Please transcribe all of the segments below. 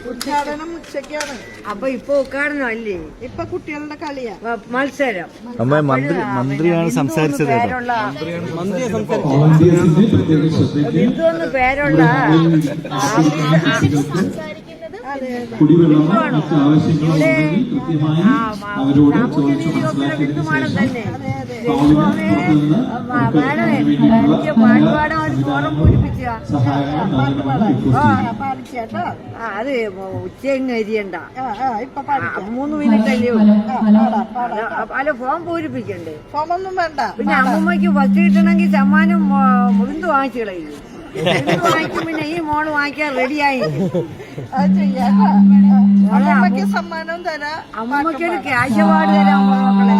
ഉദ്ഘാടനം ഉച്ചയ്ക്കാണ്. അപ്പൊ ഇപ്പൊ ഉദ്ഘാടനം അല്ലേ? ഇപ്പൊ കുട്ടികളുടെ കളിയാ, മത്സരം. മന്ത്രിയാണ് സംസാരിച്ചത്. ബിന്ദുവെന്ന് പേരുള്ള ബിന്ദുമാണം തന്നെ. എനിക്ക് പാട്ടുപാടാൻ ഒരു ഫോറം പൂരിപ്പിച്ച അത് ഉച്ചയങ്ങ് എരിയണ്ട. 3 മിനിറ്റ് അല്ലേ? അല്ല, ഫോം പൂരിപ്പിക്കണ്ടേ? ഫോമൊന്നും വേണ്ട. പിന്നെ അമ്മൂമ്മയ്ക്ക് ബസ് കിട്ടണമെങ്കിൽ സമ്മാനം ബിന്ദു വാങ്ങിച്ചു കളയും. ബിന്ദു വാങ്ങിക്കും, പിന്നെ ഈ മോള് വാങ്ങിക്കാൻ റെഡിയായി. അമ്മയ്ക്ക് സമ്മാനം തരാം. അമ്മൂമ്മയ്ക്ക് ഒരു ക്യാഷ് അവാർഡ് തരാൻ മക്കളെ.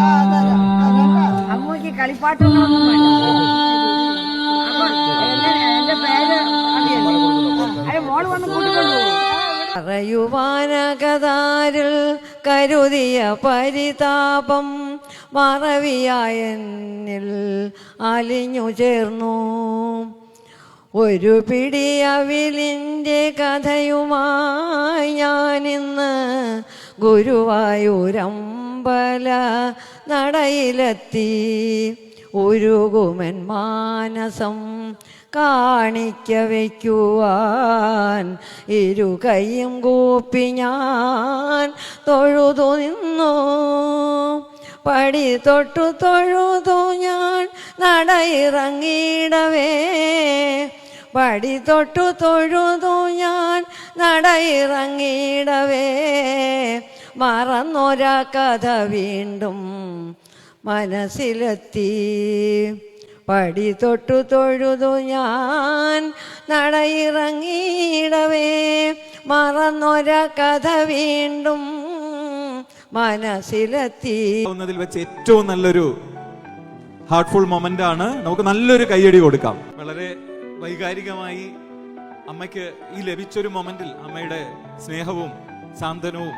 അമ്മൂമ്മയ്ക്ക് കളിപ്പാട്ടൊന്നും വേണ്ട. അപ്പൊ എന്റെ പേര് അറിയാം. മോള് വന്ന് കൂട്ടിക്കൊണ്ടുപോകും. പറയുവാനകതാരിൽ കരുതിയ പരിതാപം മറവിയായെന്നിൽ അലിഞ്ഞു ചേർന്നു. ഒരു പിടി അവിലിൻ്റെ കഥയുമായി ഞാനിന്ന് ഗുരുവായൂരമ്പല നടയിലെത്തി. ഉരുകുമൻ മാനസം കാണിക്ക വയ്ക്കുവാൻ ഇരുകൈയും കൂപ്പി ഞാൻ തൊഴുതു നിന്നു. പടി തൊട്ടു തൊഴുതു ഞാൻ നടയിറങ്ങിയിടവേ. പടി തൊട്ടു തൊഴുതു ഞാൻ നടയിറങ്ങിയിടവേ. മറന്നൊരാ കഥ വീണ്ടും മനസ്സിലെത്തി. പടി തൊട്ടു തൊഴുതു ഞാൻ നടയിറങ്ങിയിടവേ. മറന്നൊരാ കഥ വീണ്ടും മനസ്സിലെത്തി. വെച്ച് ഏറ്റവും നല്ലൊരു ഹാർട്ട്ഫുൾ മൊമെന്റ് ആണ്. നമുക്ക് നല്ലൊരു കയ്യടി കൊടുക്കാം. വളരെ വൈകാരികമായി അമ്മയ്ക്ക് ഈ ലഭിച്ചൊരു മൊമെന്റിൽ അമ്മയുടെ സ്നേഹവും സാന്ത്വനവും